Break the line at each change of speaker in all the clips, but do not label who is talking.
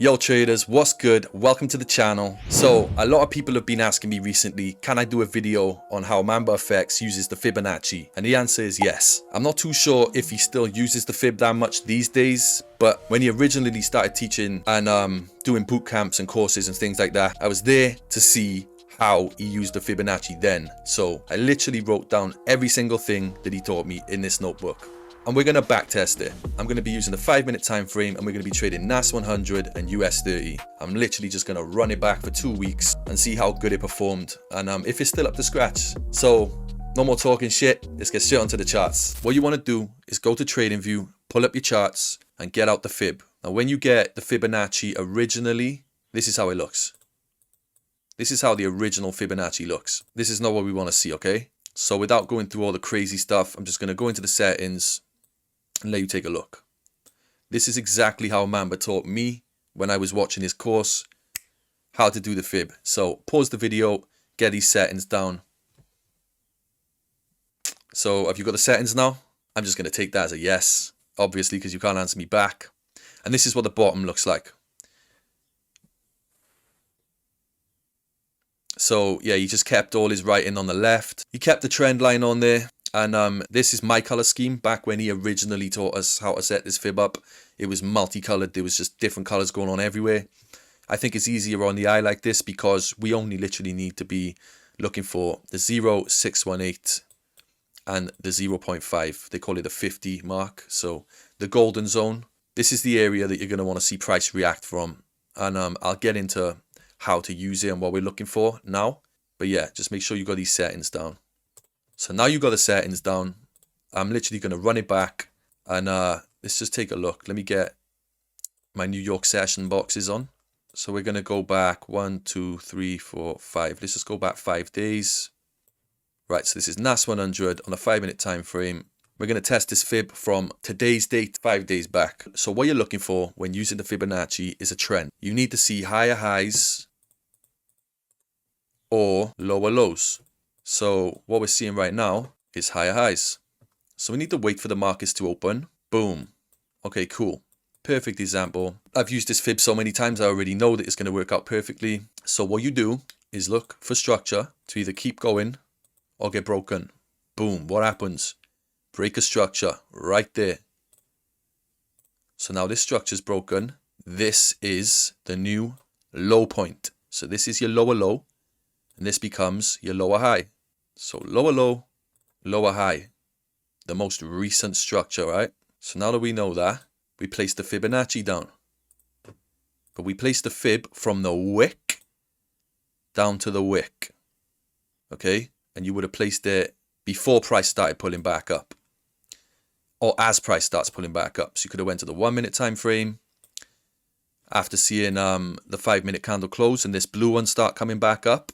Yo traders, what's good? Welcome to the channel. So a lot of people have been asking me recently, can I do a video on how MambaFX uses the Fibonacci? And the answer is yes. I'm not too sure if he still uses the Fib that much these days, but when he originally started teaching and doing boot camps and courses and things like that, I was there to see how he used the Fibonacci then. So I literally wrote down every single thing that he taught me in this notebook. And we're going to backtest it. I'm going to be using the 5-minute time frame and we're going to be trading NAS100 and US30. I'm literally just going to run it back for 2 weeks and see how good it performed and if it's still up to scratch. So no more talking shit, let's get straight onto the charts. What you want to do is go to TradingView, pull up your charts and get out the Fib. Now when you get the Fibonacci originally, this is how it looks. This is how the original Fibonacci looks. This is not what we want to see, okay? So without going through all the crazy stuff, I'm just going to go into the settings and let you take a look. This is exactly how Mamba taught me when I was watching his course, how to do the Fib. So pause the video, get these settings down. So have you got the settings now? I'm just going to take that as a yes, obviously, because you can't answer me back. And this is what the bottom looks like. So yeah, he just kept all his writing on the left. He kept the trend line on there. And this is my color scheme. Back when he originally taught us how to set this Fib up, it was multicolored. There was just different colors going on everywhere. I think it's easier on the eye like this because we only literally need to be looking for the 0.618 and the 0.5. They call it the 50 mark. So the golden zone. This is the area that you're going to want to see price react from. And I'll get into how to use it and what we're looking for now. But yeah, just make sure you got these settings down. So now you got the settings down. I'm literally going to run it back and let's just take a look. Let me get my New York session boxes on. So we're going to go back 1, 2, 3, 4, 5. Let's just go back 5 days. Right, so this is NAS100 on a 5-minute time frame. We're going to test this Fib from today's date, 5 days back. So what you're looking for when using the Fibonacci is a trend. You need to see higher highs or lower lows. So what we're seeing right now is higher highs. So we need to wait for the markets to open. Boom. Okay, cool. Perfect example. I've used this Fib so many times, I already know that it's going to work out perfectly. So what you do is look for structure to either keep going or get broken. Boom. What happens? Break a structure right there. So now this structure is broken. This is the new low point. So this is your lower low and this becomes your lower high. So lower low, lower high, the most recent structure, right? So now that we know that, we place the Fibonacci down. But we place the Fib from the wick down to the wick, okay? And you would have placed it before price started pulling back up, or as price starts pulling back up. So you could have went to the 1-minute time frame after seeing the 5-minute candle close and this blue one start coming back up.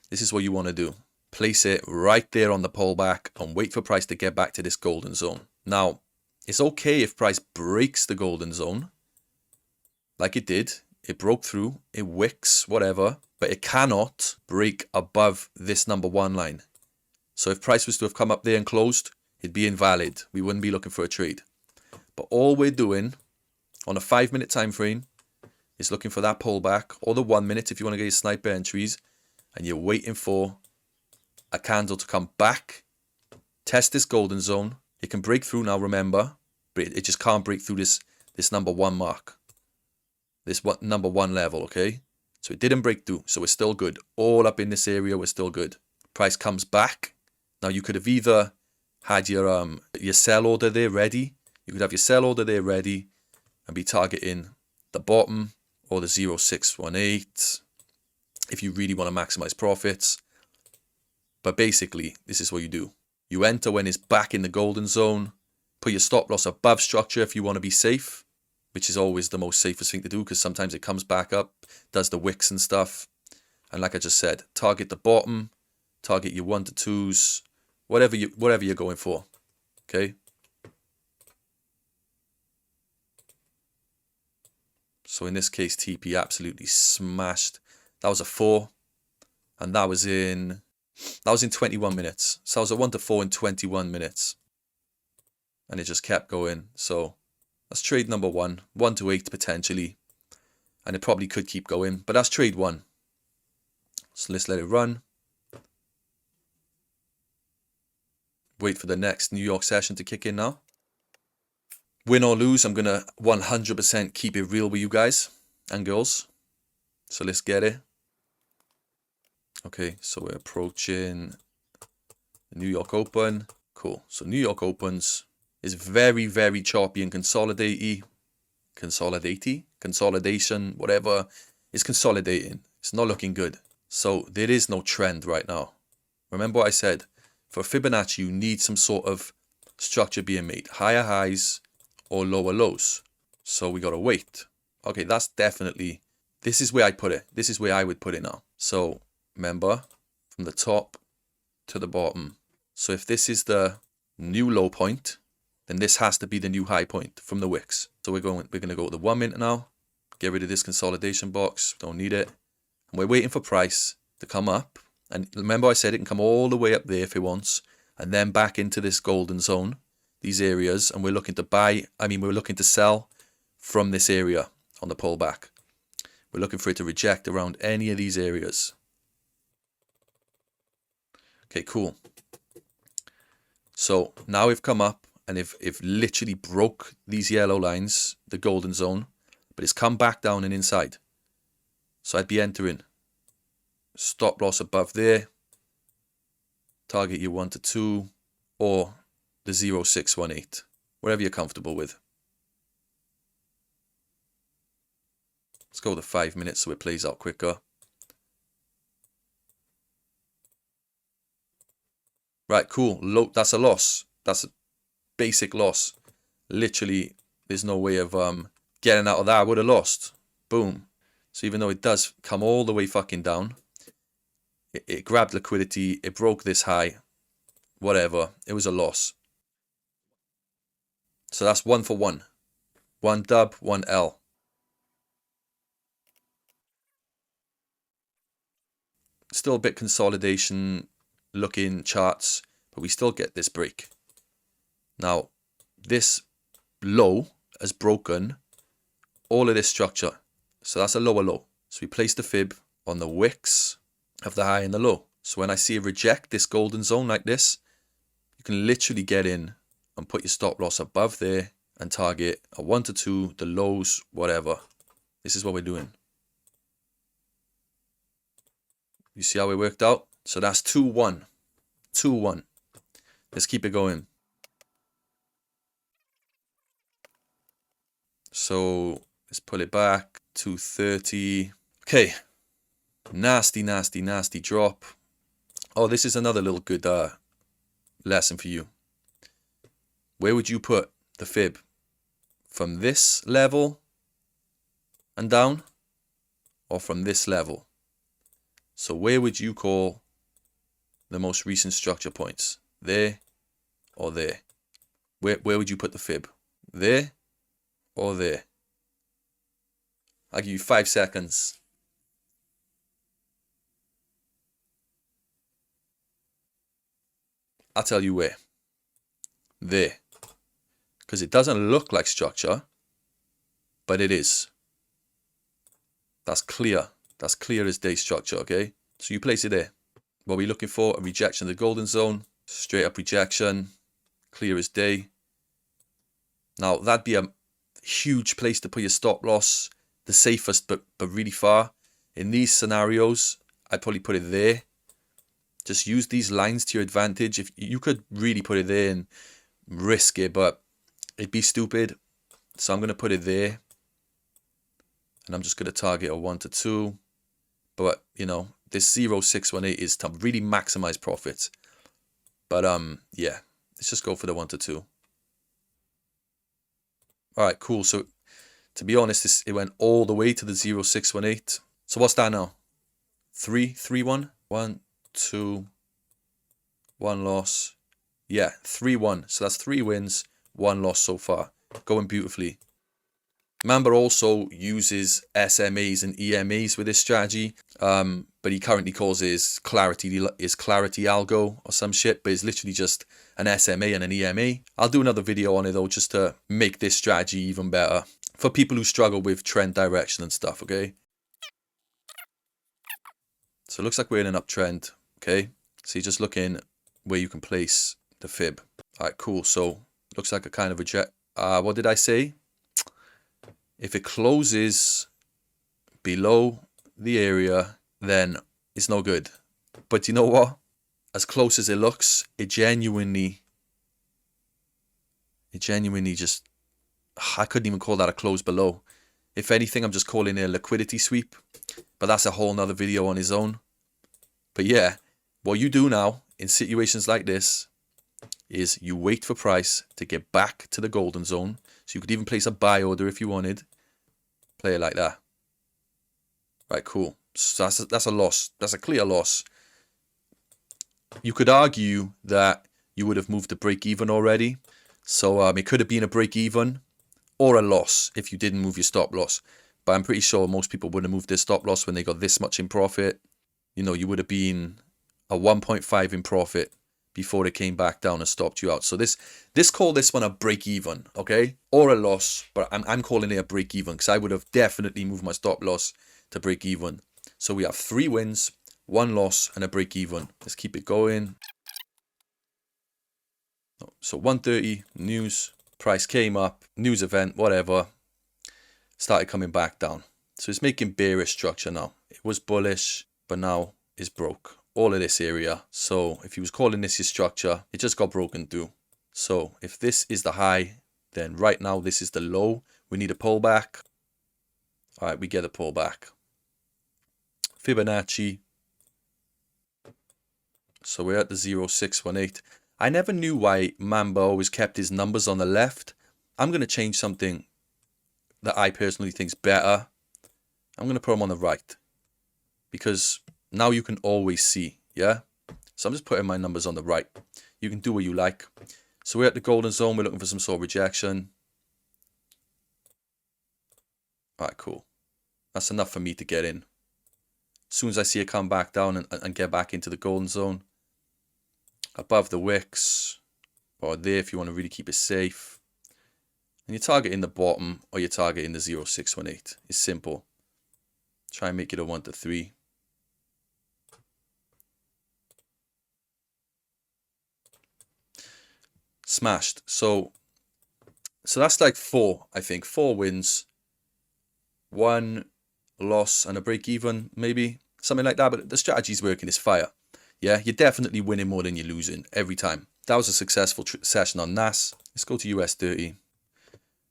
This is what you want to do. Place it right there on the pullback and wait for price to get back to this golden zone. Now, it's okay if price breaks the golden zone, like it did. It broke through, it wicks, whatever, but it cannot break above this number 1 line. So if price was to have come up there and closed, it'd be invalid. We wouldn't be looking for a trade. But all we're doing on a 5-minute time frame is looking for that pullback, or the 1 minute if you want to get your sniper entries, and you're waiting for a candle to come back, test this golden zone. It can break through now, remember, but it just can't break through this number 1 mark, this number 1 level, okay? So it didn't break through, so we're still good. All up in this area, we're still good. Price comes back. Now you could have either had your sell order there ready. You could have your sell order there ready and be targeting the bottom or the 0.618 if you really want to maximize profits. But basically, this is what you do. You enter when it's back in the golden zone. Put your stop loss above structure if you want to be safe, which is always the most safest thing to do because sometimes it comes back up, does the wicks and stuff. And like I just said, target the bottom, target your 1 to 2s, whatever you're going for, okay? So in this case, TP absolutely smashed. That was a 4, and that was in 21 minutes. So I was at 1 to 4 in 21 minutes. And it just kept going. So that's trade number 1. 1 to 8 potentially. and it probably could keep going, but that's trade one. So let's let it run. Wait for the next New York session to kick in now. Win or lose, I'm going to 100% keep it real with you guys and girls. So let's get it. Okay, so we're approaching the New York Open. Cool. So New York Opens is very, very choppy and consolidation, whatever. It's consolidating. It's not looking good. So there is no trend right now. Remember what I said. For Fibonacci, you need some sort of structure being made. Higher highs or lower lows. So we got to wait. Okay, that's definitely... This is where I put it. This is where I would put it now. So remember, from the top to the bottom. So if this is the new low point, then this has to be the new high point from the wicks. So we're going to go to the 1 minute now. Get rid of this consolidation box. Don't need it. And we're waiting for price to come up. And remember I said it can come all the way up there if it wants. And then back into this golden zone, these areas. And we're looking to buy, we're looking to sell from this area on the pullback. We're looking for it to reject around any of these areas. Okay, cool. So now we've come up and if literally broke these yellow lines, the golden zone, but it's come back down and inside. So I'd be entering. Stop loss above there. Target your 1 to 2 or the 0618, whatever you're comfortable with. Let's go to 5 minutes so it plays out quicker. Right, cool. That's a loss. That's a basic loss. Literally, there's no way of getting out of that. I would have lost. Boom. So even though it does come all the way fucking down, it grabbed liquidity, it broke this high, whatever. It was a loss. So that's 1 for 1. 1 dub, 1 L. Still a bit consolidation looking charts, but we still get this break. Now, this low has broken all of this structure. So that's a lower low. So we place the fib on the wicks of the high and the low. So when I see it reject this golden zone like this, you can literally get in and put your stop loss above there and target a 1 to 2, the lows, whatever. This is what we're doing. You see how it worked out? So that's 2-1. 2-1. Let's keep it going. So let's pull it back. 230. Okay. Nasty, nasty, nasty drop. Oh, this is another little good lesson for you. Where would you put the fib? From this level and down? Or from this level? So where would you call the most recent structure points? There or there? Where would you put the fib? There or there? I'll give you 5 seconds. I'll tell you where. There. Because it doesn't look like structure, but it is. That's clear. That's clear as day structure, okay? So you place it there. What are we looking for? A rejection of the golden zone. Straight up rejection. Clear as day. Now, that'd be a huge place to put your stop loss. The safest, but really far. In these scenarios, I'd probably put it there. Just use these lines to your advantage. If you could really put it there and risk it, but it'd be stupid. So I'm going to put it there. And I'm just going to target a 1 to 2. But, you know, this 0618 is to really maximize profits. But, yeah, let's just go for the 1 to 2. All right, cool. So, to be honest, it went all the way to the 0618. So, what's that now? 3-1? 1, 2, 1 loss. Yeah, 3-1. So, that's 3 wins, 1 loss so far. Going beautifully. Mamba also uses SMAs and EMAs with this strategy, but he currently calls his clarity algo or some shit, but it's literally just an SMA and an EMA. I'll do another video on it though, just to make this strategy even better for people who struggle with trend direction and stuff, okay? So it looks like we're in an uptrend, okay? So you're just looking where you can place the fib. All right, cool. So looks like a kind of reject. What did I say? If it closes below the area, then it's no good. But you know what? As close as it looks, it genuinely just, I couldn't even call that a close below. If anything, I'm just calling it a liquidity sweep. But that's a whole nother video on its own. But yeah, what you do now in situations like this is you wait for price to get back to the golden zone. So you could even place a buy order if you wanted. Play it like that. Right, cool. So that's a loss. That's a clear loss. You could argue that you would have moved the break even already. So it could have been a break even or a loss if you didn't move your stop loss. But I'm pretty sure most people would have moved their stop loss when they got this much in profit. You know, you would have been a 1.5 in profit before it came back down and stopped you out. So call this one a break even, okay? Or a loss, but I'm calling it a break even because I would have definitely moved my stop loss to break even. So we have 3 wins, 1 loss, and a break even. Let's keep it going. So 130 news, price came up, news event, whatever, started coming back down. So it's making bearish structure now. It was bullish, but now it's broke. All of this area. So if he was calling this his structure, it just got broken through. So if this is the high, then right now this is the low. We need a pullback. All right, we get a pullback. Fibonacci. So we're at the 0618. I never knew why Mamba always kept his numbers on the left. I'm going to change something that I personally think is better. I'm going to put them on the right. Because now you can always see, yeah? So I'm just putting my numbers on the right. You can do what you like. So we're at the golden zone. We're looking for some sort of rejection. All right, cool. That's enough for me to get in. As soon as I see it come back down and get back into the golden zone, above the wicks, or there if you want to really keep it safe. And you're targeting the bottom, or you're targeting the 0618. It's simple. Try and make it a 1 to 3. Smashed. So that's like 4, I think. 4 wins, 1 loss, and a break even, maybe. Something like that. But the strategy's working. It's fire. Yeah, you're definitely winning more than you're losing every time. That was a successful session on NAS. Let's go to US30.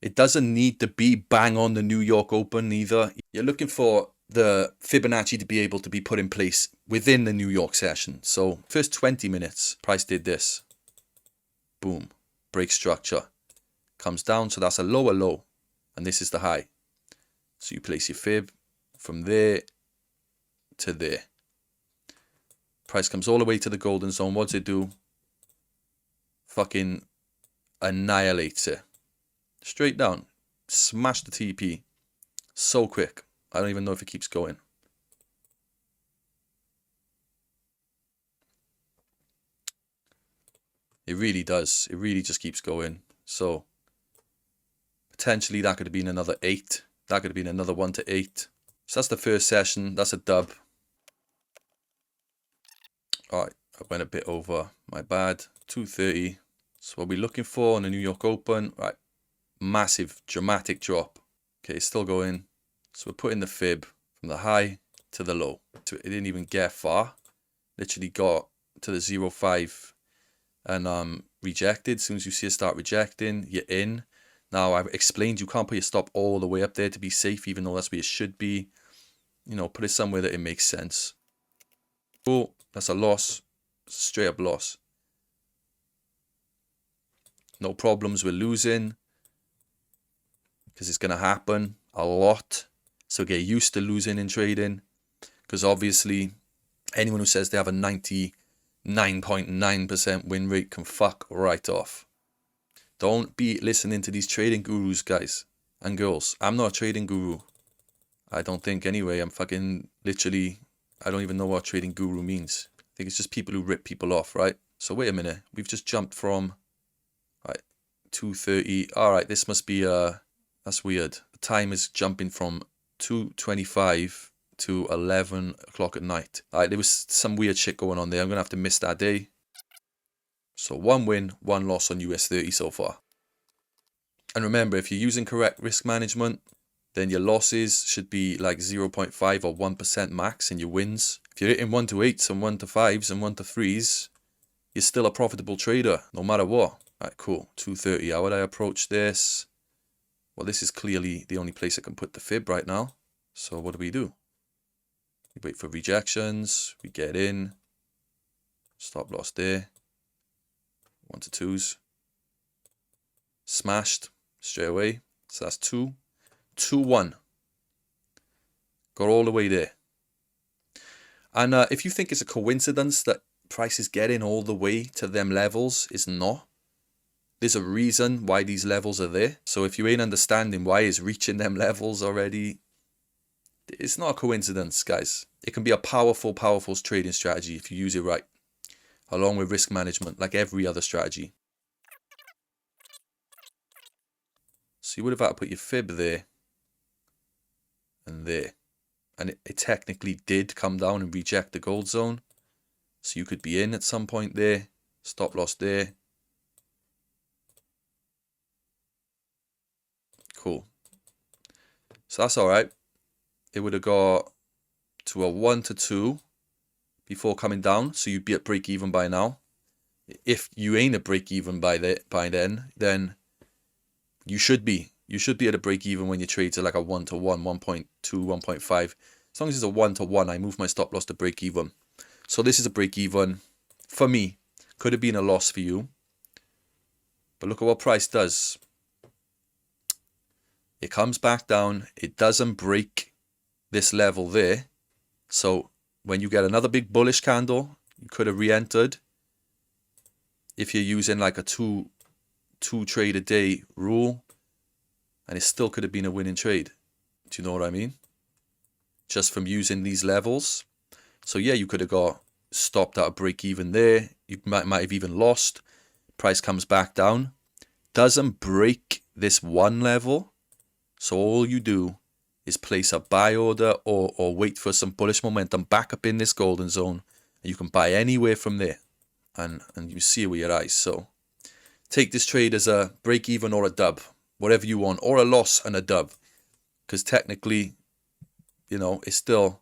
It doesn't need to be bang on the New York Open either. You're looking for the Fibonacci to be able to be put in place within the New York session. So first 20 minutes, price did this. Boom. Break structure. Comes down, so that's a lower low. And this is the high. So you place your fib from there to there. Price comes all the way to the golden zone. What does it do? Fucking annihilates it. Straight down. Smash the TP. So quick. I don't even know if it keeps going. It really does. It really just keeps going. So potentially that could have been another 8. That could have been another 1 to 8. So that's the first session. That's a dub. Alright, I went a bit over. My bad. 230. So what we're looking for on the New York Open. Right. Massive, dramatic drop. Okay, it's still going. So we're putting the fib from the high to the low. So it didn't even get far. Literally got to the 0.5 and rejected. As soon as you see it start rejecting, you're in. Now, I've explained you can't put your stop all the way up there to be safe, even though that's where it should be. You know, put it somewhere that it makes sense. Cool. That's a loss. Straight up loss. No problems with losing. Because it's going to happen a lot. So get used to losing in trading. Because obviously, anyone who says they have a 99.9% win rate can fuck right off. Don't be listening to these trading gurus, guys and girls. I'm not a trading guru. I don't think anyway. I'm fucking literally, I don't even know what trading guru means. I think it's just people who rip people off, right? So wait a minute. We've just jumped from, right, 230. All right, this must be, that's weird. time is jumping from 2:25 to 11 o'clock at night. There was some weird shit going on there. I'm going to have to miss that day. So 1 win, 1 loss on US30 so far. And remember, if you're using correct risk management, then your losses should be like 0.5 or 1% max, and your wins, if you're hitting 1 to 8s and 1 to 5s and 1 to 3s, you're still a profitable trader, no matter what. Alright, cool. 2:30. How would I approach this? Well, this is clearly the only place I can put the fib right now. So what do? We wait for rejections. We get in. Stop loss there. 1 to 2s. Smashed straight away. So that's 2. 2-1. Got all the way there. And if you think it's a coincidence that price is getting all the way to them levels, it's not. There's a reason why these levels are there. So if you ain't understanding why it's reaching them levels already, it's not a coincidence, guys. It can be a powerful trading strategy if you use it right, along with risk management, like every other strategy. So you would have had to put your fib there and there. And it technically did come down and reject the gold zone. So you could be in at some point there. Stop loss there. Cool. So that's alright. It would have got to a 1 to 2 before coming down. So you'd be at break even by now. If you ain't at break even by then you should be. You should be at a break even when your trades are like a 1 to 1, 1.2, 1.5. As long as it's a 1 to 1, I move my stop loss to break even. So this is a break even for me. Could have been a loss for you. But look at what price does. It comes back down. It doesn't break this level there. So when you get another big bullish candle, you could have re-entered. If you're using like a two trade a day rule, and it still could have been a winning trade. Do you know what I mean? Just from using these levels. So yeah, you could have got stopped at a break even there. You might have even lost. Price comes back down. Doesn't break this one level. So all you do is place a buy order or wait for some bullish momentum back up in this golden zone. And you can buy anywhere from there. And you see it with your eyes. So take this trade as a break even or a dub. Whatever you want. Or a loss and a dub. Because technically, you know, it still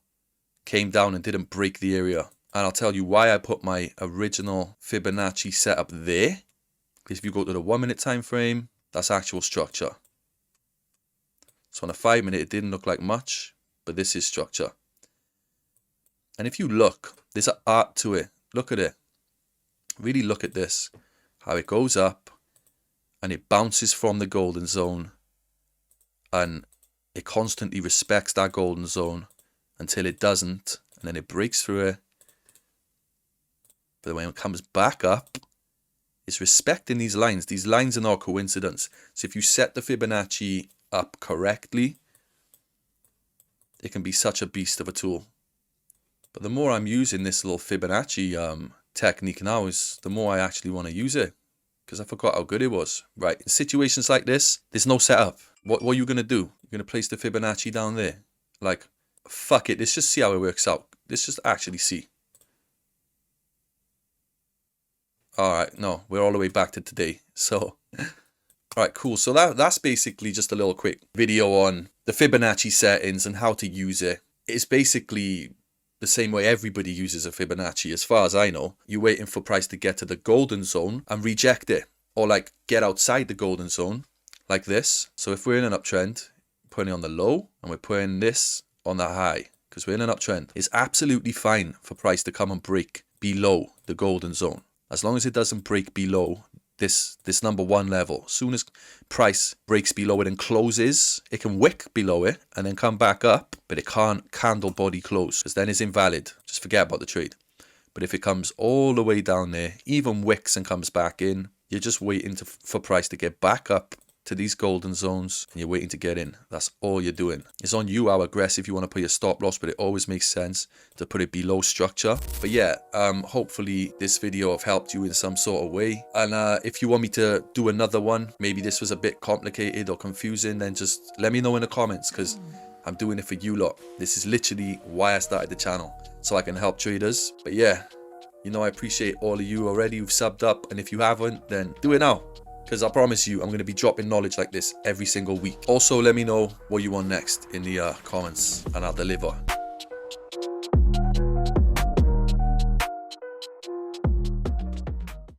came down and didn't break the area. And I'll tell you why I put my original Fibonacci setup there. Because if you go to the 1 minute time frame, that's actual structure. So on a 5 minute, it didn't look like much, but this is structure. And if you look, there's an art to it. Look at it. Really look at this. How it goes up and it bounces from the golden zone. And it constantly respects that golden zone until it doesn't. And then it breaks through it. But when it comes back up, it's respecting these lines. These lines are not a coincidence. So if you set the Fibonacci up correctly, it can be such a beast of a tool. But the more I'm using this little Fibonacci technique now, is the more I actually want to use it. Because I forgot how good it was. Right, in situations like this, there's no setup. What are you going to do? You're going to place the Fibonacci down there? Like, fuck it, let's just see how it works out. Let's just actually see. Alright, no, we're all the way back to today. So, alright, cool. So that's basically just a little quick video on the Fibonacci settings and how to use it. It's basically the same way everybody uses a Fibonacci, as far as I know. You're waiting for price to get to the golden zone and reject it. Or like get outside the golden zone, like this. So if we're in an uptrend, putting it on the low, and we're putting this on the high, because we're in an uptrend, it's absolutely fine for price to come and break below the golden zone. As long as it doesn't break below this number one level. As soon as price breaks below it and closes, it can wick below it and then come back up, but it can't candle body close, because then it's invalid. Just forget about the trade. But if it comes all the way down there, even wicks and comes back in, you're just waiting for price to get back up to these golden zones and you're waiting to get in. That's all you're doing. It's on you how aggressive you want to put your stop loss, but it always makes sense to put it below structure. But yeah, hopefully this video have helped you in some sort of way. And if you want me to do another one, maybe this was a bit complicated or confusing, then just let me know in the comments, because I'm doing it for you lot. This is literally why I started the channel, so I can help traders. But yeah, you know, I appreciate all of you already who've subbed up, and if you haven't, then do it now, because I promise you I'm going to be dropping knowledge like this every single week. Also, let me know what you want next in the comments and I'll deliver.